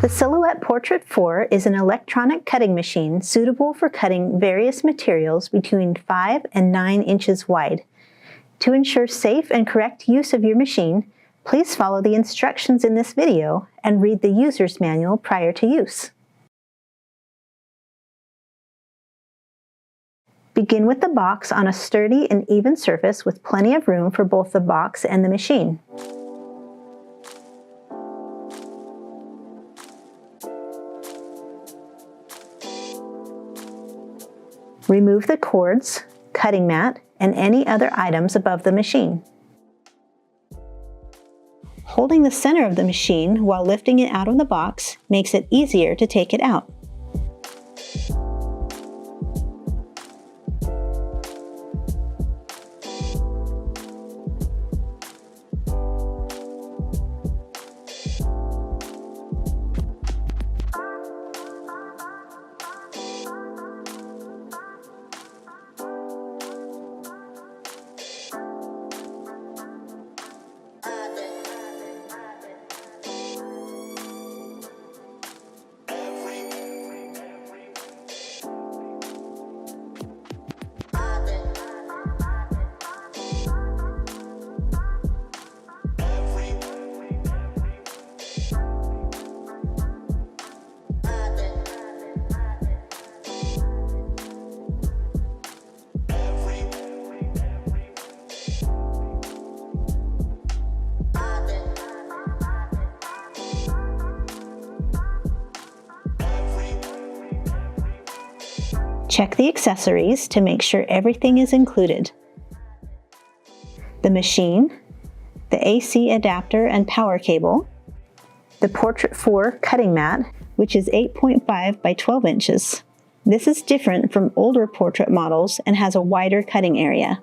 The Silhouette Portrait4 is an electronic cutting machine suitable for cutting various materials between 5 and 9 inches wide. To ensure safe and correct use of your machine, please follow the instructions in this video and read the user's manual prior to use. Begin with the box on a sturdy and even surface with plenty of room for both the box and the machine. Remove the cords, cutting mat, and any other items above the machine. Holding the center of the machine while lifting it out of the box makes it easier to take it out. Check the accessories to make sure everything is included. The machine, the AC adapter and power cable, the Portrait4 cutting mat, which is 8.5 by 12 inches. This is different from older portrait models and has a wider cutting area.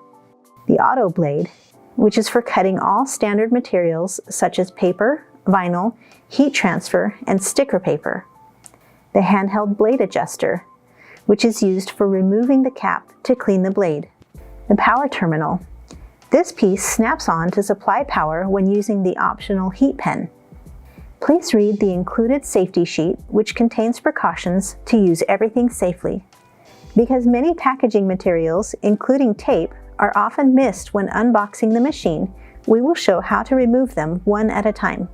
The auto blade, which is for cutting all standard materials such as paper, vinyl, heat transfer, and sticker paper. The handheld blade adjuster, which is used for removing the cap to clean the blade. The power terminal. This piece snaps on to supply power when using the optional heat pen. Please read the included safety sheet, which contains precautions to use everything safely. Because many packaging materials, including tape, are often missed when unboxing the machine, we will show how to remove them one at a time.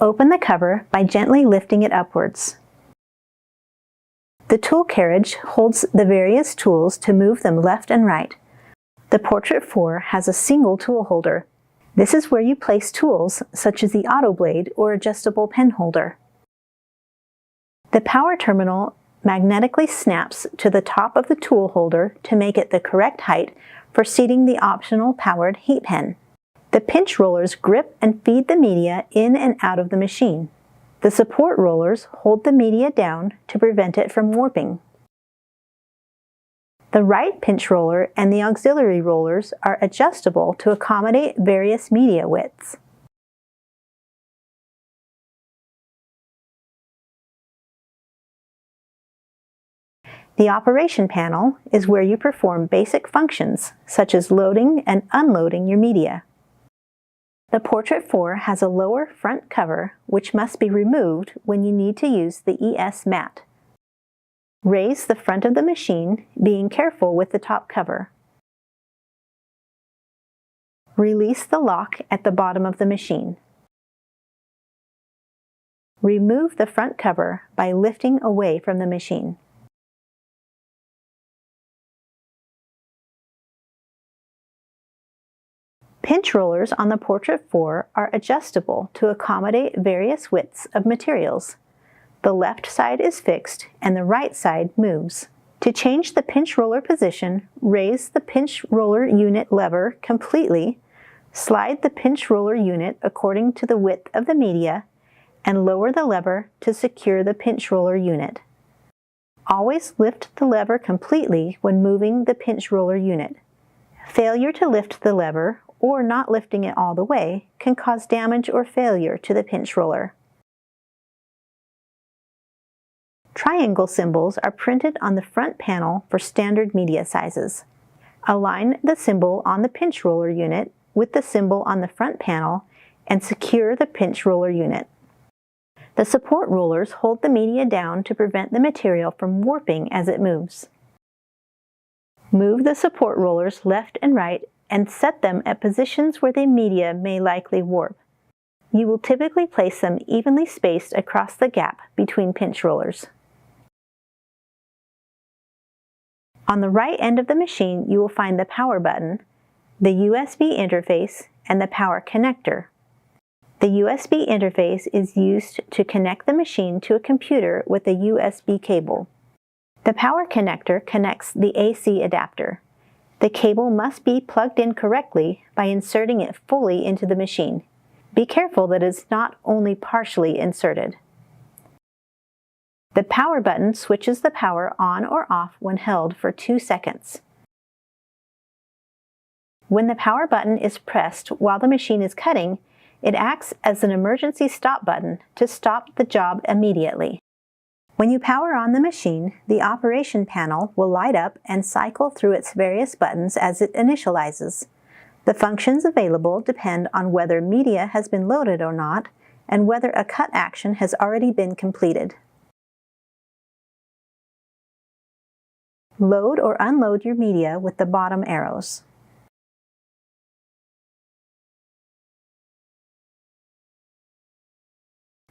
Open the cover by gently lifting it upwards. The tool carriage holds the various tools to move them left and right. The Portrait4 has a single tool holder. This is where you place tools such as the auto blade or adjustable pen holder. The power terminal magnetically snaps to the top of the tool holder to make it the correct height for seating the optional powered heat pen. The pinch rollers grip and feed the media in and out of the machine. The support rollers hold the media down to prevent it from warping. The right pinch roller and the auxiliary rollers are adjustable to accommodate various media widths. The operation panel is where you perform basic functions such as loading and unloading your media. The Portrait4 has a lower front cover which must be removed when you need to use the ES mat. Raise the front of the machine, being careful with the top cover. Release the lock at the bottom of the machine. Remove the front cover by lifting away from the machine. Pinch rollers on the Portrait4 are adjustable to accommodate various widths of materials. The left side is fixed and the right side moves. To change the pinch roller position, raise the pinch roller unit lever completely, slide the pinch roller unit according to the width of the media, and lower the lever to secure the pinch roller unit. Always lift the lever completely when moving the pinch roller unit. Failure to lift the lever, or not lifting it all the way, can cause damage or failure to the pinch roller. Triangle symbols are printed on the front panel for standard media sizes. Align the symbol on the pinch roller unit with the symbol on the front panel and secure the pinch roller unit. The support rollers hold the media down to prevent the material from warping as it moves. Move the support rollers left and right and set them at positions where the media may likely warp. You will typically place them evenly spaced across the gap between pinch rollers. On the right end of the machine, you will find the power button, the USB interface, and the power connector. The USB interface is used to connect the machine to a computer with a USB cable. The power connector connects the AC adapter. The cable must be plugged in correctly by inserting it fully into the machine. Be careful that it is not only partially inserted. The power button switches the power on or off when held for 2 seconds. When the power button is pressed while the machine is cutting, it acts as an emergency stop button to stop the job immediately. When you power on the machine, the operation panel will light up and cycle through its various buttons as it initializes. The functions available depend on whether media has been loaded or not, and whether a cut action has already been completed. Load or unload your media with the bottom arrows.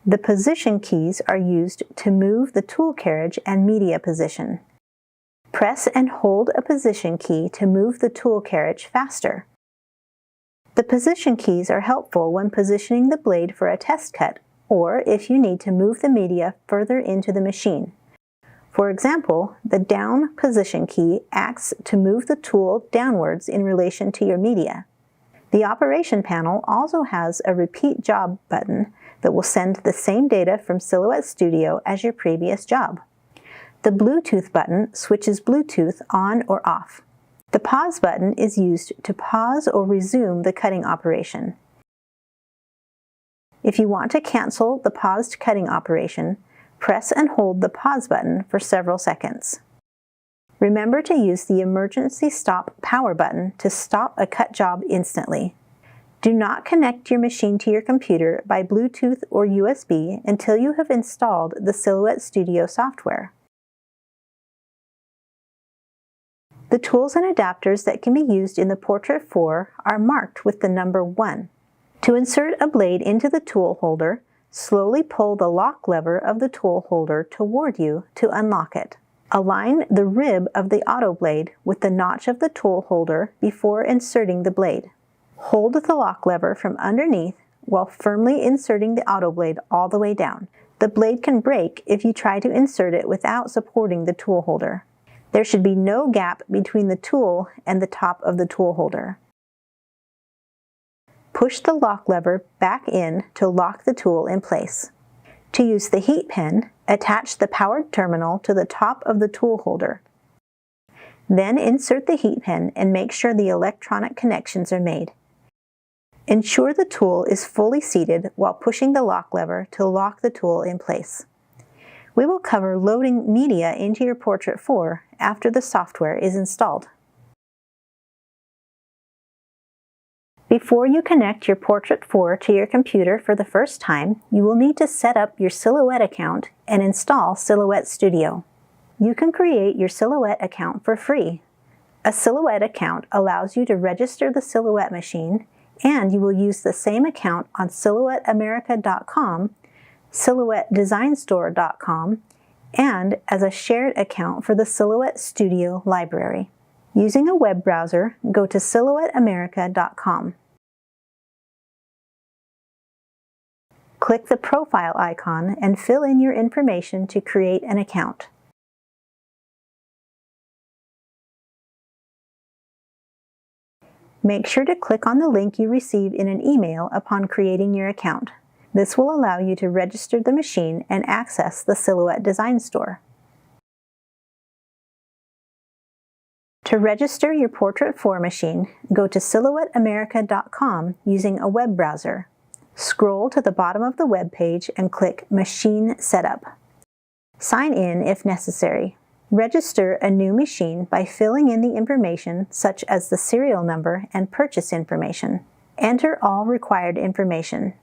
The position keys are used to move the tool carriage and media position. Press and hold a position key to move the tool carriage faster. The position keys are helpful when positioning the blade for a test cut, or if you need to move the media further into the machine. For example, the down position key acts to move the tool downwards in relation to your media. The operation panel also has a repeat job button that will send the same data from Silhouette Studio as your previous job. The Bluetooth button switches Bluetooth on or off. The pause button is used to pause or resume the cutting operation. If you want to cancel the paused cutting operation, press and hold the pause button for several seconds. Remember to use the emergency stop power button to stop a cut job instantly. Do not connect your machine to your computer by Bluetooth or USB until you have installed the Silhouette Studio software. The tools and adapters that can be used in the Portrait4 are marked with the number 1. To insert a blade into the tool holder, slowly pull the lock lever of the tool holder toward you to unlock it. Align the rib of the auto blade with the notch of the tool holder before inserting the blade. Hold the lock lever from underneath while firmly inserting the auto blade all the way down. The blade can break if you try to insert it without supporting the tool holder. There should be no gap between the tool and the top of the tool holder. Push the lock lever back in to lock the tool in place. To use the heat pen, attach the powered terminal to the top of the tool holder. Then insert the heat pen and make sure the electronic connections are made. Ensure the tool is fully seated while pushing the lock lever to lock the tool in place. We will cover loading media into your Portrait4 after the software is installed. Before you connect your Portrait4 to your computer for the first time, you will need to set up your Silhouette account and install Silhouette Studio. You can create your Silhouette account for free. A Silhouette account allows you to register the Silhouette machine, and you will use the same account on SilhouetteAmerica.com, SilhouetteDesignStore.com, and as a shared account for the Silhouette Studio library. Using a web browser, go to SilhouetteAmerica.com. Click the profile icon and fill in your information to create an account. Make sure to click on the link you receive in an email upon creating your account. This will allow you to register the machine and access the Silhouette Design Store. To register your Portrait4 machine, go to silhouetteamerica.com using a web browser. Scroll to the bottom of the web page and click Machine Setup. Sign in if necessary. Register a new machine by filling in the information such as the serial number and purchase information. Enter all required information.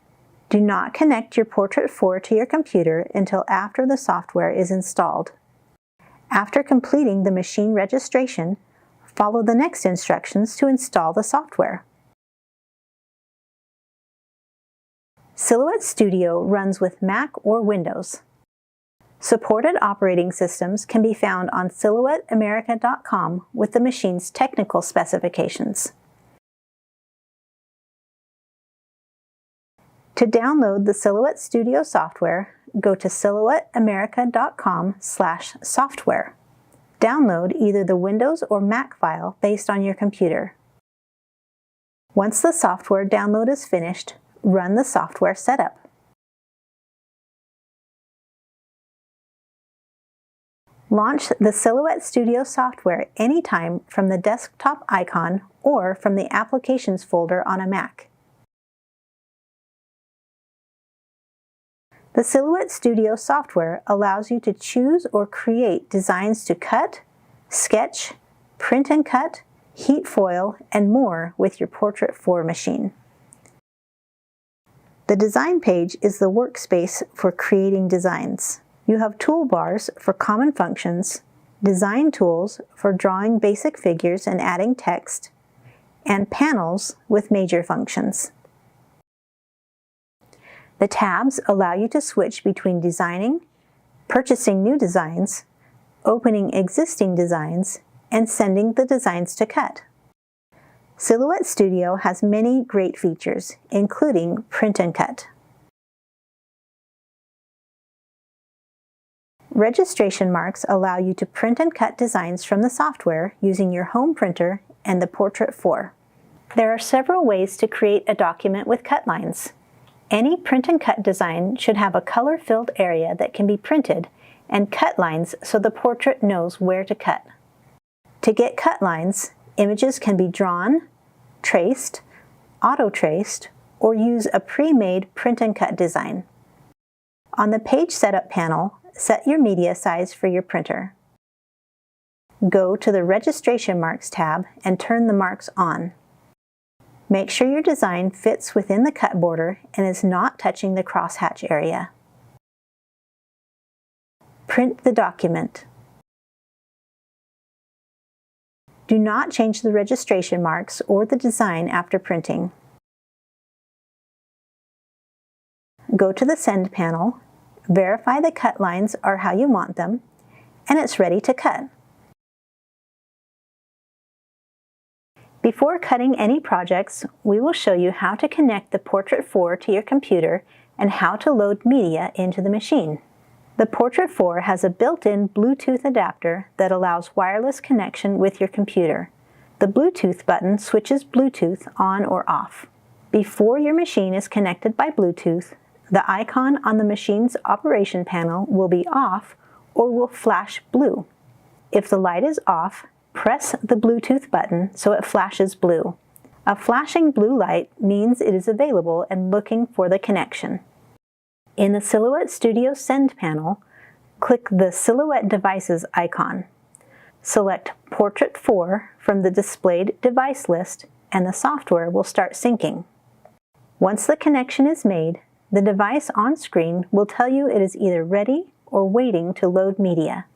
Do not connect your Portrait4 to your computer until after the software is installed. After completing the machine registration, follow the next instructions to install the software. Silhouette Studio runs with Mac or Windows. Supported operating systems can be found on silhouetteamerica.com with the machine's technical specifications. To download the Silhouette Studio software, go to silhouetteamerica.com/software. Download either the Windows or Mac file based on your computer. Once the software download is finished, run the software setup. Launch the Silhouette Studio software anytime from the desktop icon or from the Applications folder on a Mac. The Silhouette Studio software allows you to choose or create designs to cut, sketch, print and cut, heat foil, and more with your Portrait4 machine. The design page is the workspace for creating designs. You have toolbars for common functions, design tools for drawing basic figures and adding text, and panels with major functions. The tabs allow you to switch between designing, purchasing new designs, opening existing designs, and sending the designs to cut. Silhouette Studio has many great features, including print and cut. Registration marks allow you to print and cut designs from the software using your home printer and the Portrait4. There are several ways to create a document with cut lines. Any print and cut design should have a color-filled area that can be printed and cut lines so the portrait knows where to cut. To get cut lines, images can be drawn, traced, auto-traced, or use a pre-made print and cut design. On the Page Setup panel, set your media size for your printer. Go to the Registration Marks tab and turn the marks on. Make sure your design fits within the cut border and is not touching the crosshatch area. Print the document. Do not change the registration marks or the design after printing. Go to the Send panel, verify the cut lines are how you want them, and it's ready to cut. Before cutting any projects, we will show you how to connect the Portrait4 to your computer and how to load media into the machine. The Portrait4 has a built-in Bluetooth adapter that allows wireless connection with your computer. The Bluetooth button switches Bluetooth on or off. Before your machine is connected by Bluetooth, the icon on the machine's operation panel will be off or will flash blue. If the light is off, press the Bluetooth button so it flashes blue. A flashing blue light means it is available and looking for the connection. In the Silhouette Studio Send panel, click the Silhouette Devices icon. Select Portrait4 from the displayed device list and the software will start syncing. Once the connection is made, the device on screen will tell you it is either ready or waiting to load media.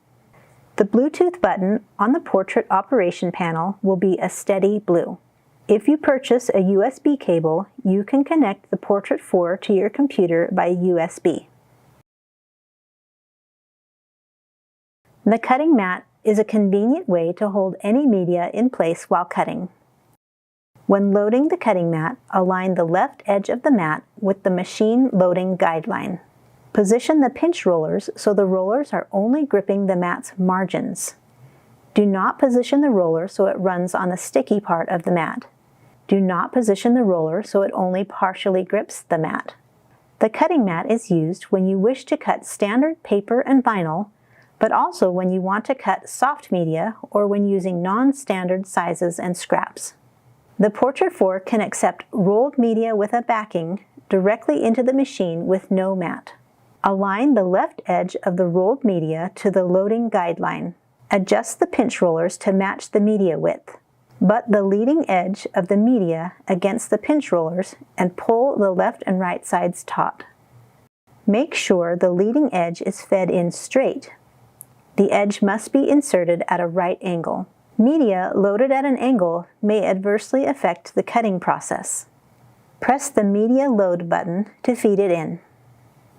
The Bluetooth button on the Portrait operation panel will be a steady blue. If you purchase a USB cable, you can connect the Portrait4 to your computer by USB. The cutting mat is a convenient way to hold any media in place while cutting. When loading the cutting mat, align the left edge of the mat with the machine loading guideline. Position the pinch rollers so the rollers are only gripping the mat's margins. Do not position the roller so it runs on the sticky part of the mat. Do not position the roller so it only partially grips the mat. The cutting mat is used when you wish to cut standard paper and vinyl, but also when you want to cut soft media or when using non-standard sizes and scraps. The Portrait4 can accept rolled media with a backing directly into the machine with no mat. Align the left edge of the rolled media to the loading guideline. Adjust the pinch rollers to match the media width. Butt the leading edge of the media against the pinch rollers and pull the left and right sides taut. Make sure the leading edge is fed in straight. The edge must be inserted at a right angle. Media loaded at an angle may adversely affect the cutting process. Press the Media Load button to feed it in.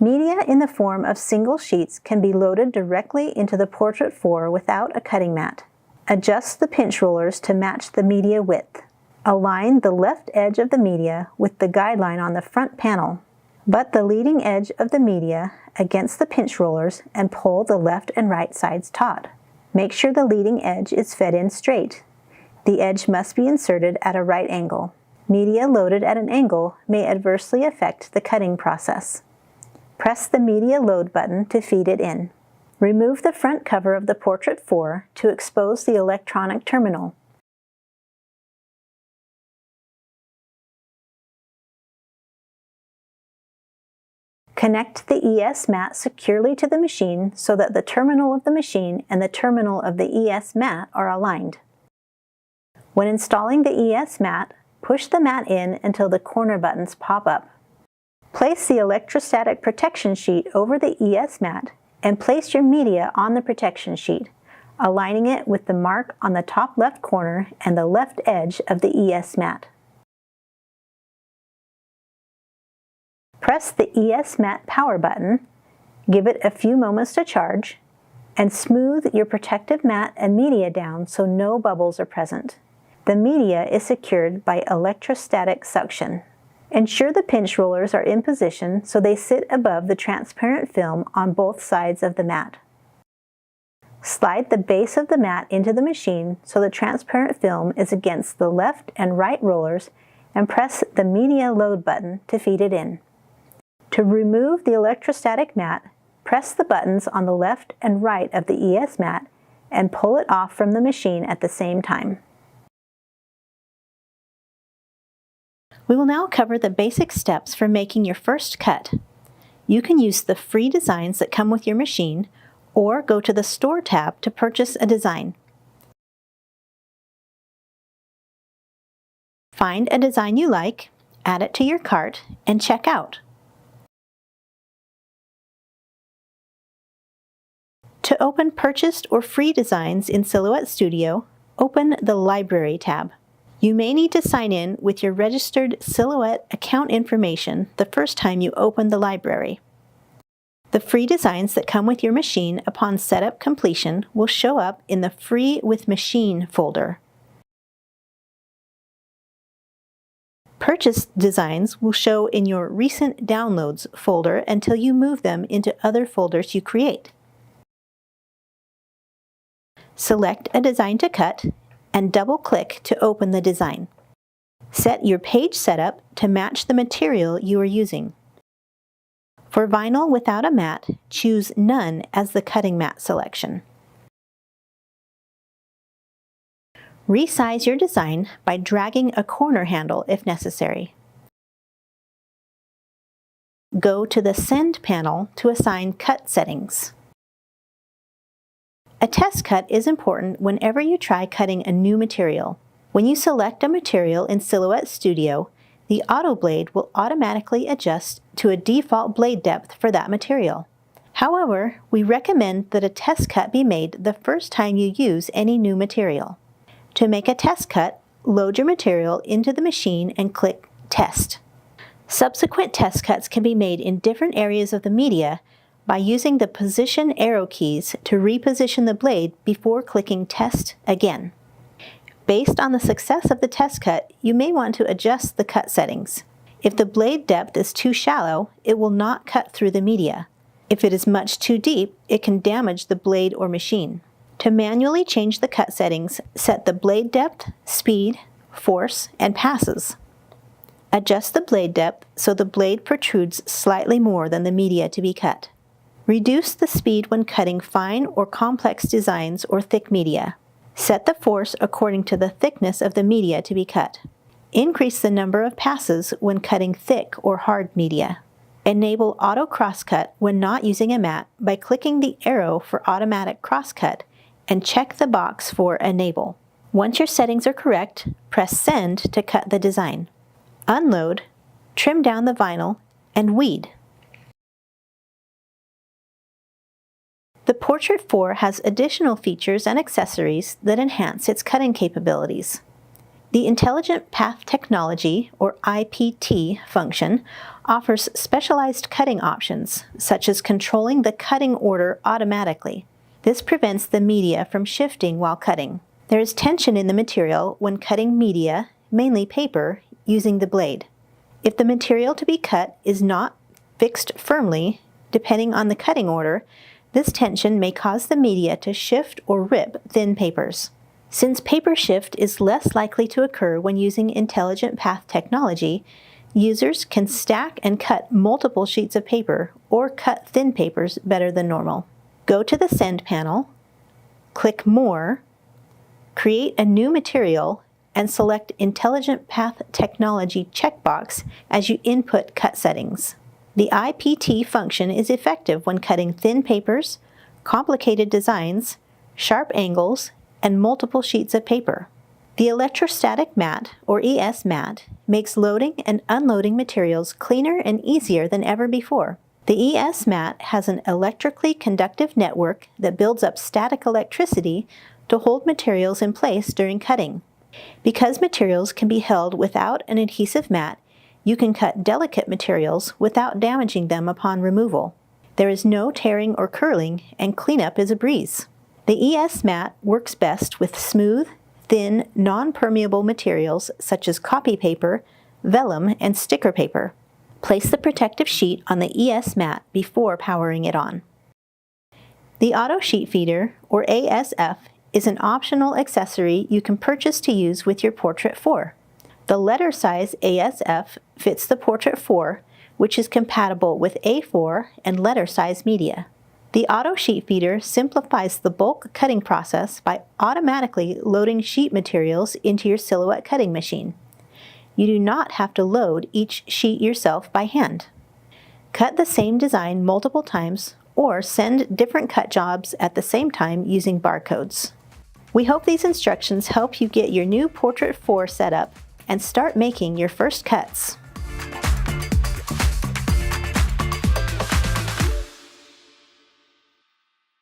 Media in the form of single sheets can be loaded directly into the Portrait4 without a cutting mat. Adjust the pinch rollers to match the media width. Align the left edge of the media with the guideline on the front panel. Butt the leading edge of the media against the pinch rollers and pull the left and right sides taut. Make sure the leading edge is fed in straight. The edge must be inserted at a right angle. Media loaded at an angle may adversely affect the cutting process. Press the Media Load button to feed it in. Remove the front cover of the Portrait4 to expose the electronic terminal. Connect the ES mat securely to the machine so that the terminal of the machine and the terminal of the ES mat are aligned. When installing the ES mat, push the mat in until the corner buttons pop up. Place the electrostatic protection sheet over the ES mat and place your media on the protection sheet, aligning it with the mark on the top left corner and the left edge of the ES mat. Press the ES mat power button, give it a few moments to charge, and smooth your protective mat and media down so no bubbles are present. The media is secured by electrostatic suction. Ensure the pinch rollers are in position so they sit above the transparent film on both sides of the mat. Slide the base of the mat into the machine so the transparent film is against the left and right rollers and press the Media Load button to feed it in. To remove the electrostatic mat, press the buttons on the left and right of the ES mat and pull it off from the machine at the same time. We will now cover the basic steps for making your first cut. You can use the free designs that come with your machine or go to the Store tab to purchase a design. Find a design you like, add it to your cart, and check out. To open purchased or free designs in Silhouette Studio, open the Library tab. You may need to sign in with your registered Silhouette account information the first time you open the library. The free designs that come with your machine upon setup completion will show up in the Free with Machine folder. Purchased designs will show in your Recent Downloads folder until you move them into other folders you create. Select a design to cut and double-click to open the design. Set your page setup to match the material you are using. For vinyl without a mat, choose None as the cutting mat selection. Resize your design by dragging a corner handle if necessary. Go to the Send panel to assign cut settings. A test cut is important whenever you try cutting a new material. When you select a material in Silhouette Studio, the auto blade will automatically adjust to a default blade depth for that material. However, we recommend that a test cut be made the first time you use any new material. To make a test cut, load your material into the machine and click Test. Subsequent test cuts can be made in different areas of the media by using the position arrow keys to reposition the blade before clicking Test again. Based on the success of the test cut, you may want to adjust the cut settings. If the blade depth is too shallow, it will not cut through the media. If it is much too deep, it can damage the blade or machine. To manually change the cut settings, set the blade depth, speed, force, and passes. Adjust the blade depth so the blade protrudes slightly more than the media to be cut. Reduce the speed when cutting fine or complex designs or thick media. Set the force according to the thickness of the media to be cut. Increase the number of passes when cutting thick or hard media. Enable auto crosscut when not using a mat by clicking the arrow for automatic crosscut and check the box for Enable. Once your settings are correct, press Send to cut the design. Unload, trim down the vinyl, and weed. The Portrait4 has additional features and accessories that enhance its cutting capabilities. The Intelligent Path Technology, or IPT, function offers specialized cutting options, such as controlling the cutting order automatically. This prevents the media from shifting while cutting. There is tension in the material when cutting media, mainly paper, using the blade. If the material to be cut is not fixed firmly, depending on the cutting order, this tension may cause the media to shift or rip thin papers. Since paper shift is less likely to occur when using Intelligent Path technology, users can stack and cut multiple sheets of paper or cut thin papers better than normal. Go to the Send panel, click More, create a new material, and select Intelligent Path Technology checkbox as you input cut settings. The IPT function is effective when cutting thin papers, complicated designs, sharp angles, and multiple sheets of paper. The electrostatic mat, or ES mat, makes loading and unloading materials cleaner and easier than ever before. The ES mat has an electrically conductive network that builds up static electricity to hold materials in place during cutting. Because materials can be held without an adhesive mat, you can cut delicate materials without damaging them upon removal. There is no tearing or curling, and cleanup is a breeze. The ES mat works best with smooth, thin, non-permeable materials such as copy paper, vellum, and sticker paper. Place the protective sheet on the ES mat before powering it on. The Auto Sheet Feeder, or ASF, is an optional accessory you can purchase to use with your Portrait4. The letter size ASF fits the Portrait4, which is compatible with A4 and letter size media. The Auto Sheet Feeder simplifies the bulk cutting process by automatically loading sheet materials into your silhouette cutting machine. You do not have to load each sheet yourself by hand. Cut the same design multiple times or send different cut jobs at the same time using barcodes. We hope these instructions help you get your new Portrait4 set up and start making your first cuts.